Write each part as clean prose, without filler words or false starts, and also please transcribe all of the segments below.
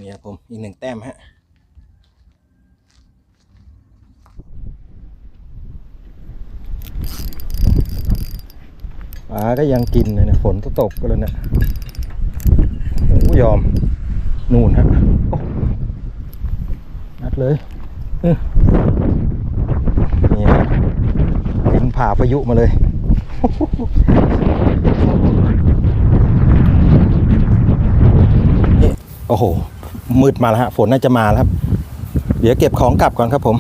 นี่ครับผมอีก1 แต้มฮะปลาก็ยังกินเลยนะฝนตกก็แล้วนะโอ้ยอมนู่นฮะนัดเลยนี่บินผ่าพายุมาเลยนี่โอ้โหมืดมาแล้วฮะฝนน่าจะมาแล้วครับเดี๋ยวเก็บของกลับก่อนครับผม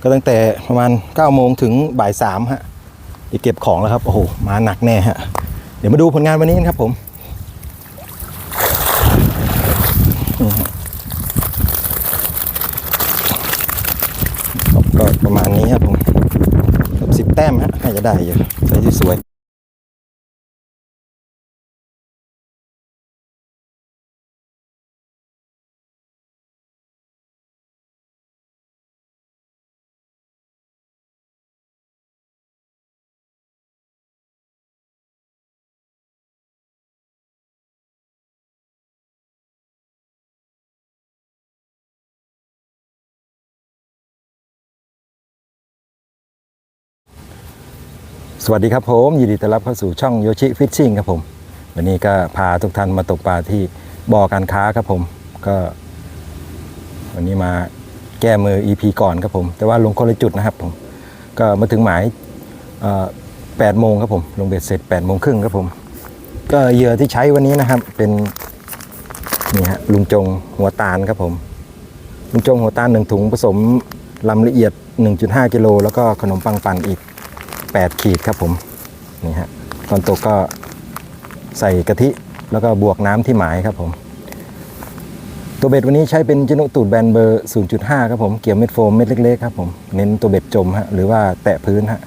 ก็ตั้งแต่ประมาณ9 โมงถึงบ่าย 3ฮะเดี๋ยวเก็บของแล้วครับโอ้โหมาหนักแน่ฮะเดี๋ยวมาดูผลงานวันนี้ครับผมก็ประมาณนี้ครับผม10 แต้มฮะน่าจะได้อยู่ใส่สวยสวัสดีครับผมยินดีต้อนรับเข้าสู่ช่องโยชิฟิชชิ่งครับผมวันนี้ก็พาทุกท่านมาตกปลาที่บ่อการค้าครับผมก็วันนี้มาแก้มือ EP ก่อนครับผมแต่ว่าลงคนละจุดนะครับผมก็มาถึงหมาย8 โมงครับผมลงเบ็ดเสร็จ8 โมงครึ่งครับผมก็เหยื่อที่ใช้วันนี้นะครับเป็นนี่ฮะลุงจงหัวตาลครับผมลุงจงหัวตาล1 ถุงผสมลำละเอียด 1.5 กิโลแล้วก็ขนมปังปั่นอีก8 ขีดครับผมนี่ฮะตอนตกก็ใส่กะทิแล้วก็บวกน้ำที่หมายครับผมตัวเบ็ดวันนี้ใช้เป็นจิโนตูดแบนเบอร์ 0.5 ครับผมเกี่ยวเม็ดโฟมเม็ดเล็กๆครับผมเน้นตัวเบ็ดจมฮะหรือว่าแตะพื้นฮะ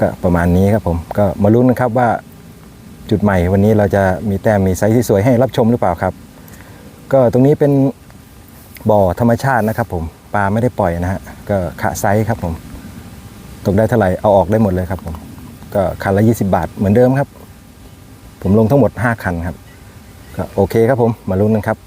ก็ประมาณนี้ครับผมก็มาลุ้นนะครับว่าจุดใหม่วันนี้เราจะมีแต้มมีไซส์ที่สวยให้รับชมหรือเปล่าครับก็ตรงนี้เป็นบ่อธรรมชาตินะครับผมปลาไม่ได้ปล่อยนะฮะก็ขะไซส์ครับผมตกได้เท่าไหร่เอาออกได้หมดเลยครับผมก็คันละ20 บาทเหมือนเดิมครับผมลงทั้งหมด5 คันครับก็โอเคครับผมมาลุ้นกันครับ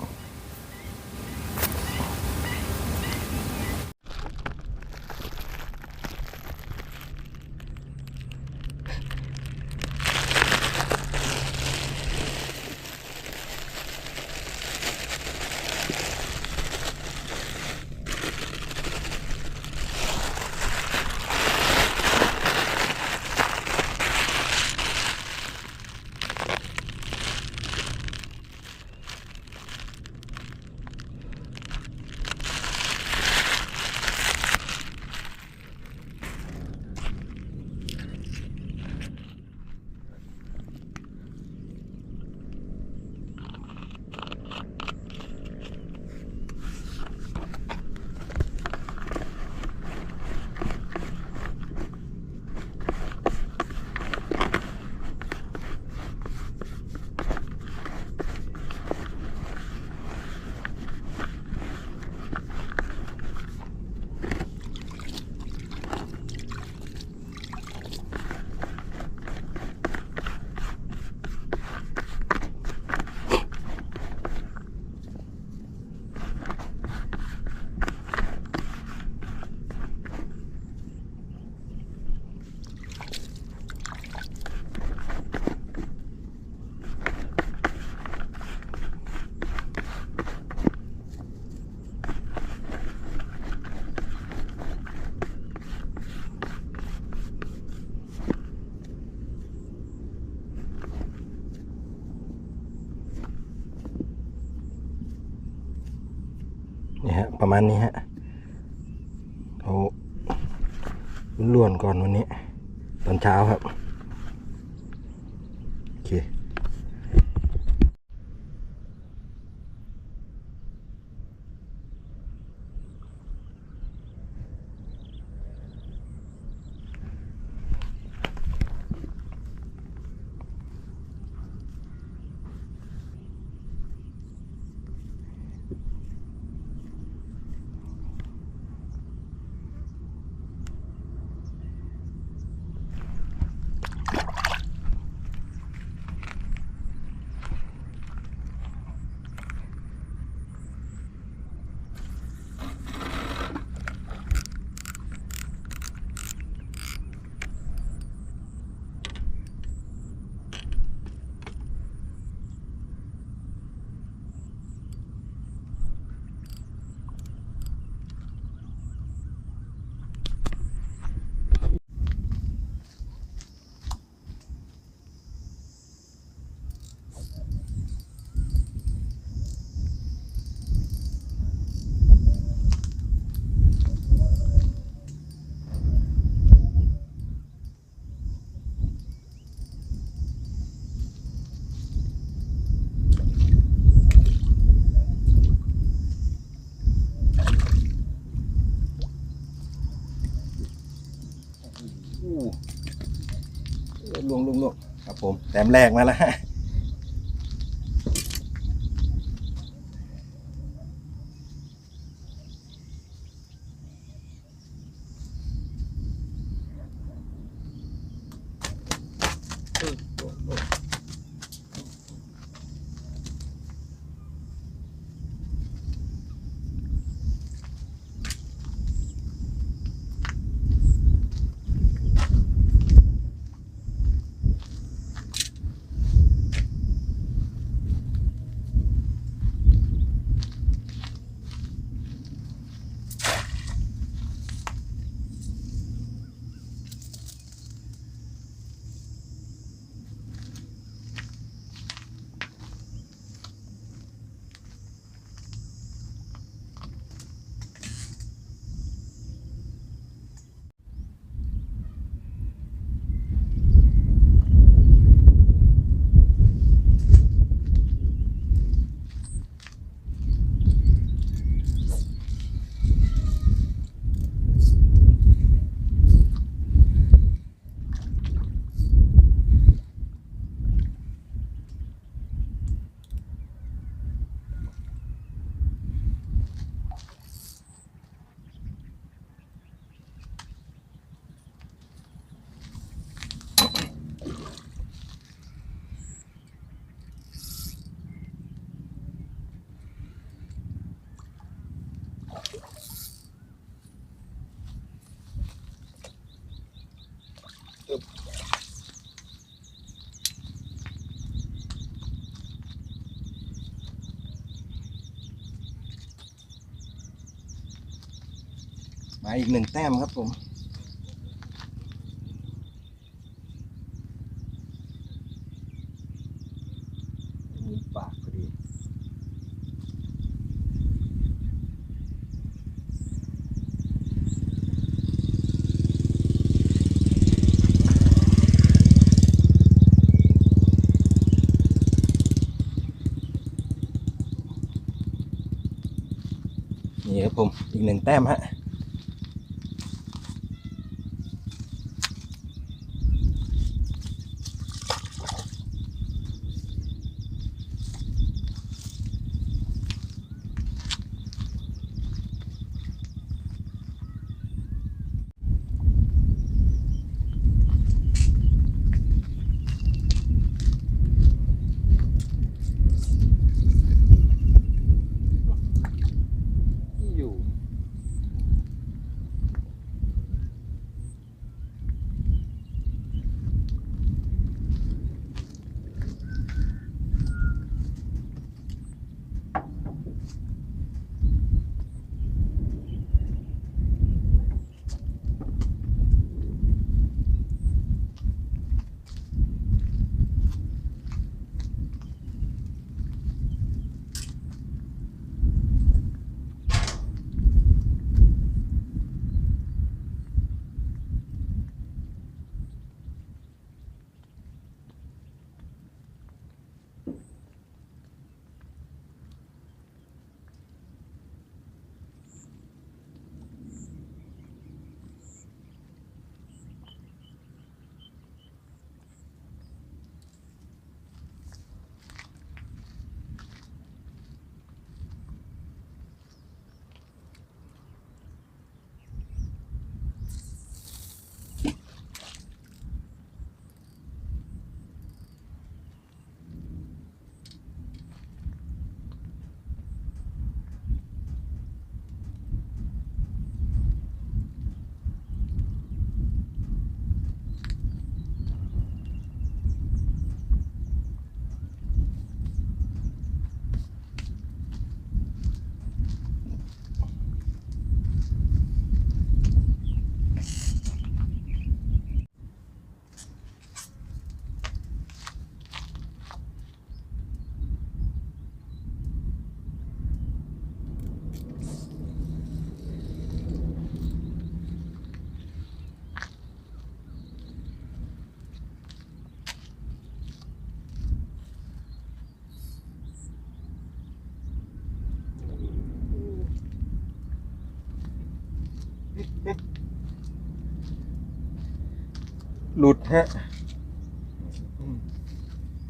นี่ฮะประมาณนี้ฮะเอาล้วนก่อนวันนี้ตอนเช้าครับโอเค ลวงครับผมแต้มแรกมาแล้วฮะมาอีก1 แต้มครับผมมีปากพอดีนี่ครับผมอีก1 แต้มฮะอยู่ หลุดฮะ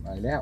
ไปแล้ว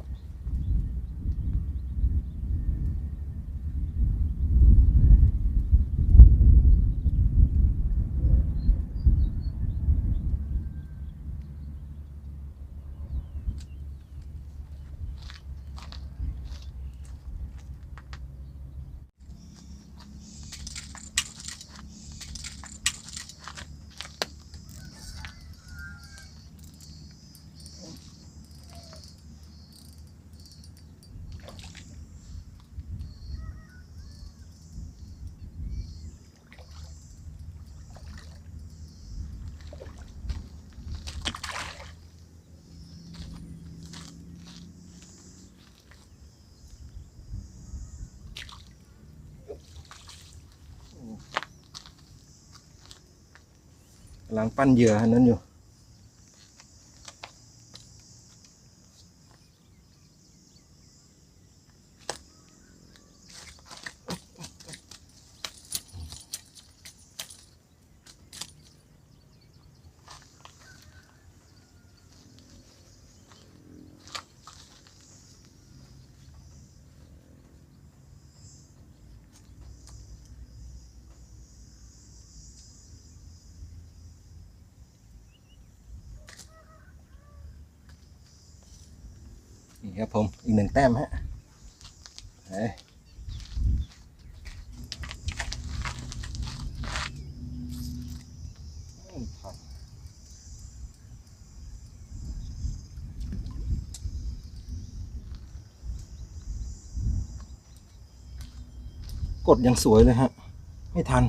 กำลังปั้นเหยื่ออันนั้นอยู่นี่ครับผมอีก1 แต้มฮะกดยังสวยเลยฮะไม่ทัน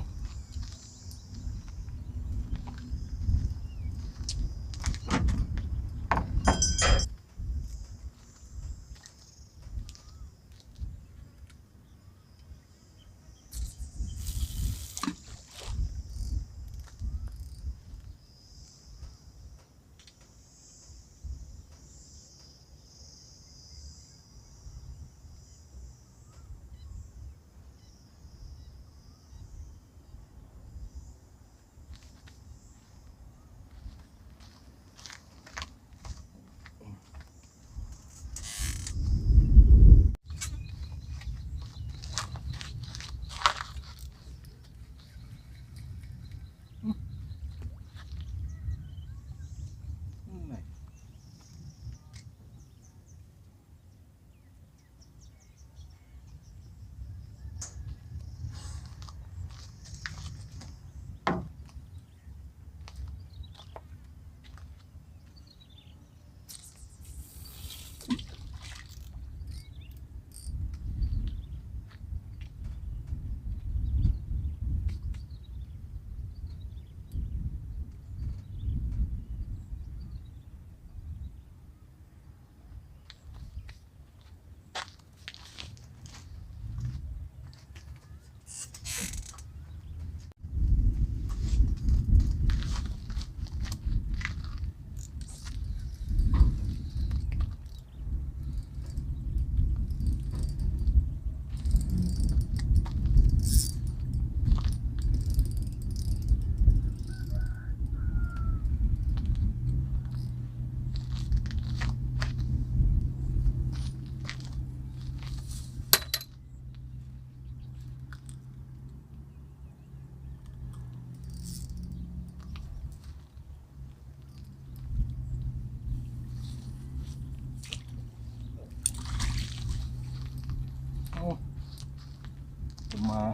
มา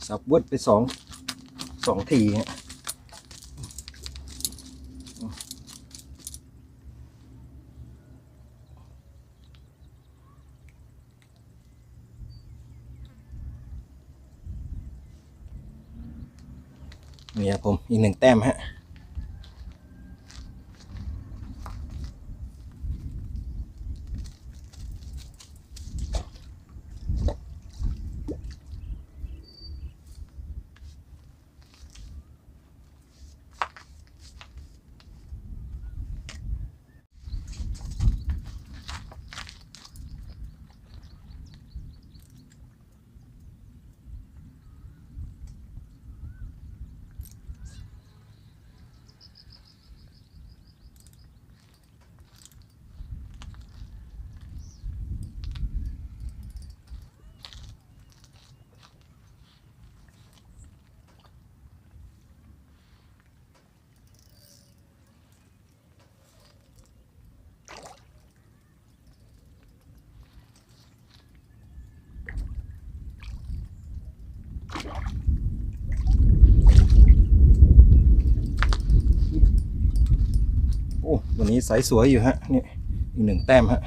สับวดไปสองทีฮะนี่ครับผมอีก1 แต้มฮะ นี้ไซส์สวยอยู่ฮะนี่อีก1 แต้มฮะ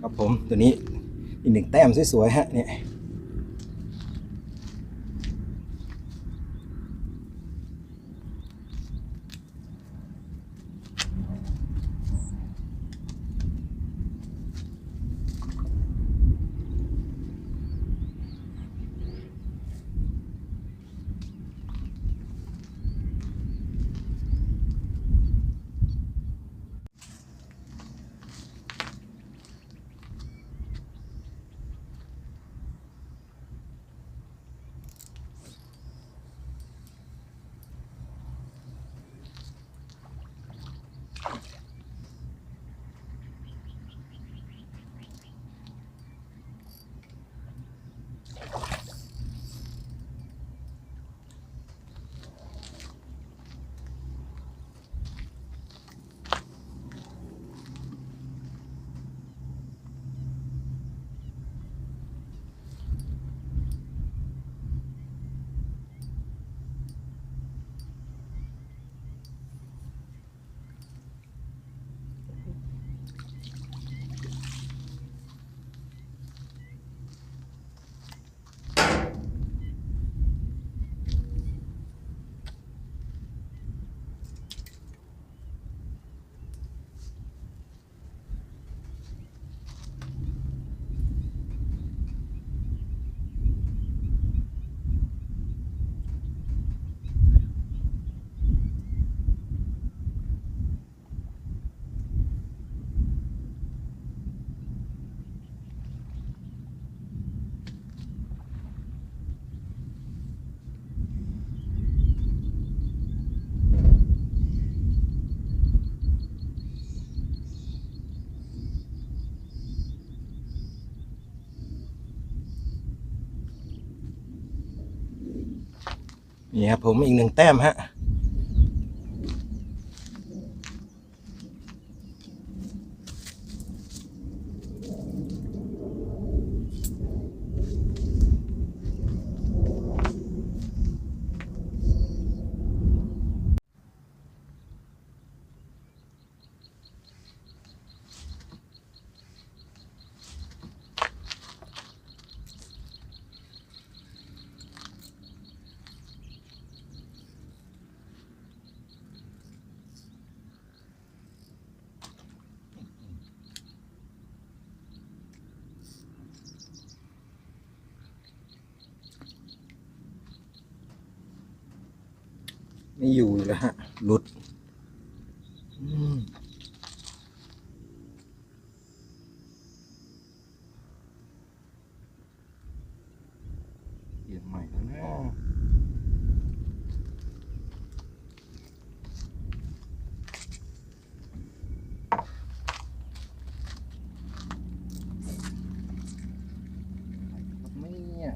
ครับผมตัวนี้อีก1 แต้มสวยๆฮะเนี่ยนี่ครับผมอีก1 แต้มฮะ ไม่อยู่แล้วฮะหลุดเปลี่ยนใหม่แล้วนะไม่เนี่ย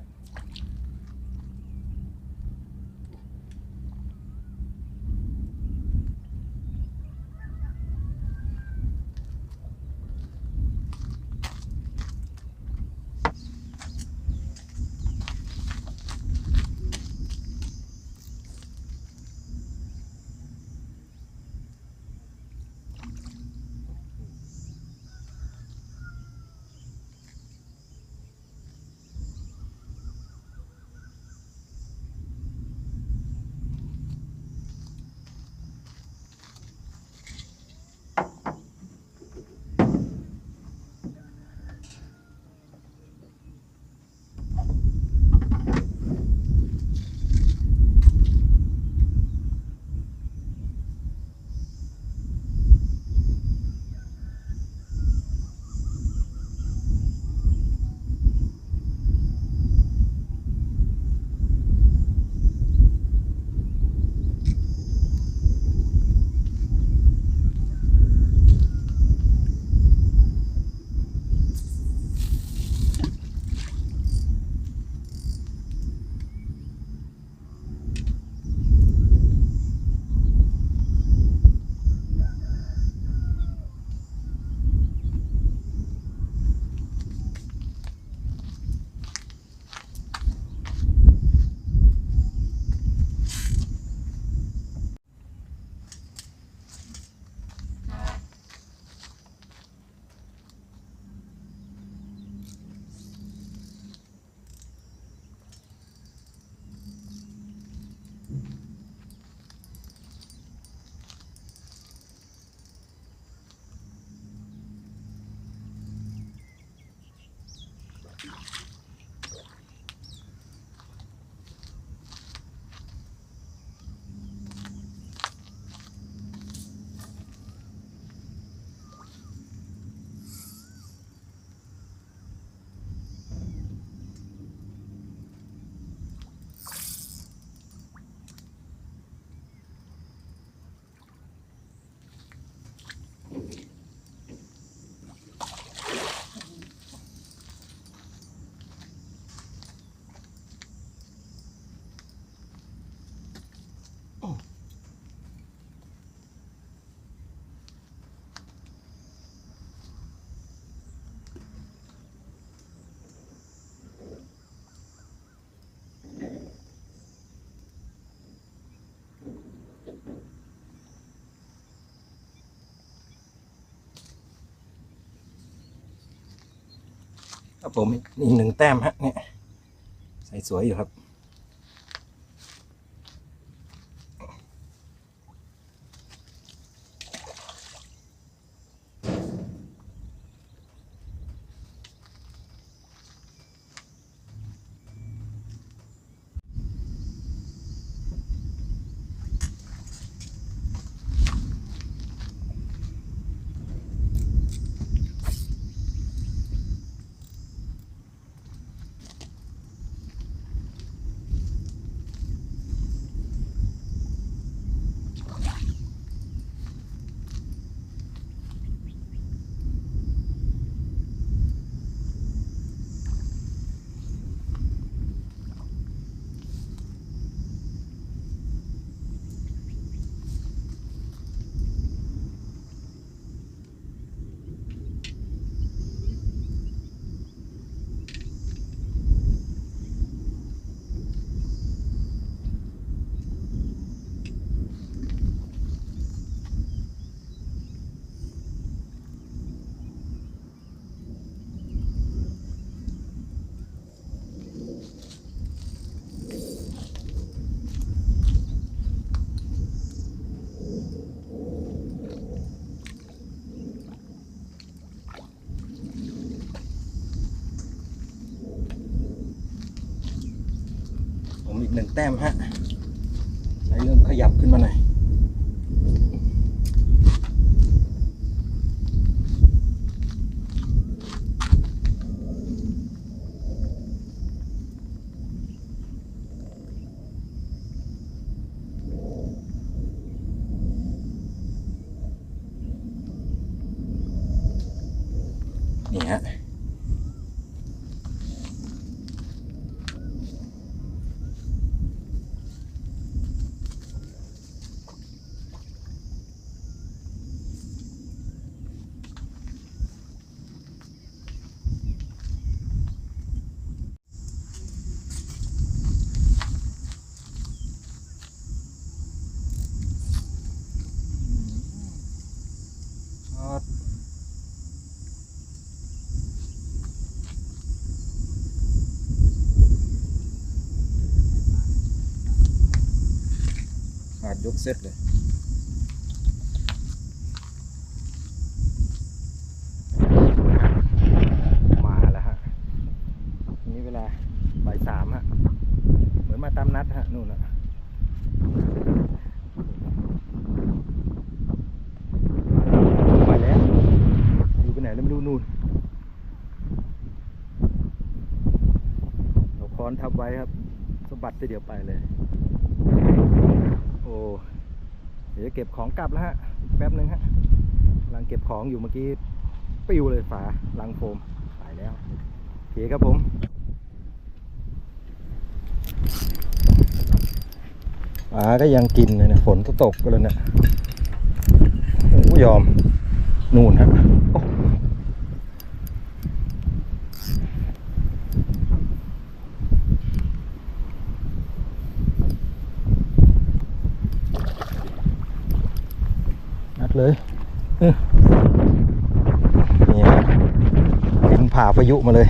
ครับผมอีก1 แต้มฮะเนี่ยใส่สวยอยู่ครับผมอีก1 แต้มฮะใช้เริ่ม ขยับขึ้นมาหน่อยนี่ฮะขาดยกเซตเลยมาแล้วฮะนี่เวลาบ่ายสามฮะเหมือนมาตามนัดฮะนู่นน่ะไปแล้วอยู่ไปไหนแล้วไม่รู้นู่นเอาค้อนทับไว้ครับสะบัดไปเดี๋ยวไปเลยโอ้เดี๋ยวจะเก็บของกลับแล้วฮะแป๊บนึงฮะกำลังเก็บของอยู่เมื่อกี้ปิวเลยฝาลังโฟมตายแล้วโอเคครับผมฝาก็ยังกินเลยนะฝนตกก็เลยนะโอ้ยอมนู่นฮะเลยนี่ฮะบินผ่าพายุมาเลย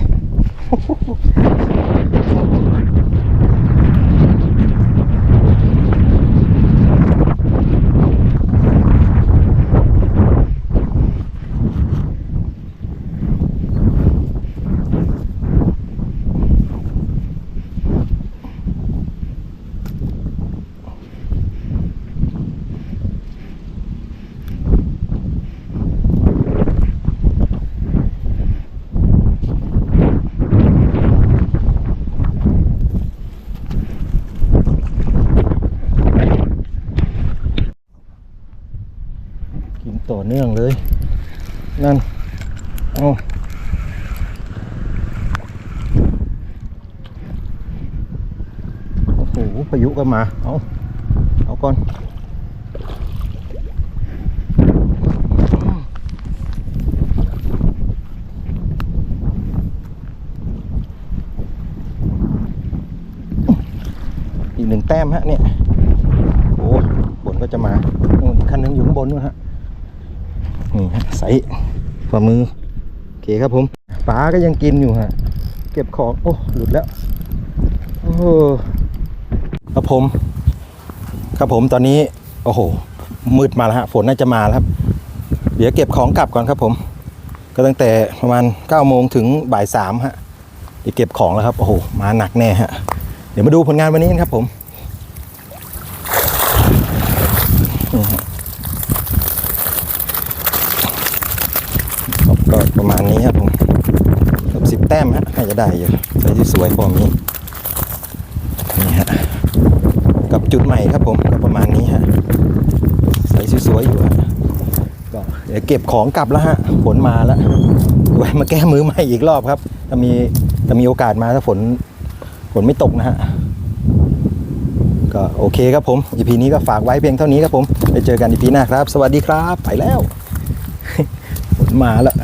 ต่อเนื่องเลยนั่นเอาโอ้โหพายุก็มาเอาก่อนอีก1 แต้มฮะเนี่ยโอ้ฝนก็จะมาคันนึงอยู่ข้างบนนู่นฮะนี่ฮะใส่ฝ่ามือโอเคครับผมปลาก็ยังกินอยู่ฮะเก็บของโอ้หลุดแล้วโอ้ครับผมตอนนี้โอ้โหมืดมาแล้วฮะฝนน่าจะมาแล้วครับเดี๋ยวเก็บของกลับก่อนครับผมก็ตั้งแต่ประมาณ9 โมงถึงบ่าย 3ฮะเดี๋ยวเก็บของแล้วครับโอ้โหมาหนักแน่ฮะเดี๋ยวมาดูผลงานวันนี้ครับผมก็ประมาณนี้ครับผมกับ10 แต้มฮะน่าจะได้อยู่ใส่ที่สวยพอมีนี่ฮะกับจุดใหม่ครับผมก็ประมาณนี้ฮะใส่สวยๆอยู่ฮะก็เดี๋ยวเก็บของกลับแล้วฮะฝนมาแล้วไว้มาแก้มือใหม่อีกรอบครับถ้ามีโอกาสมาถ้าฝนไม่ตกนะฮะก็โอเคครับผม EP นี้ก็ฝากไว้เพียงเท่านี้ครับผมไปเจอกัน EP หน้าครับสวัสดีครับไปแล้วฝนมาแล้ว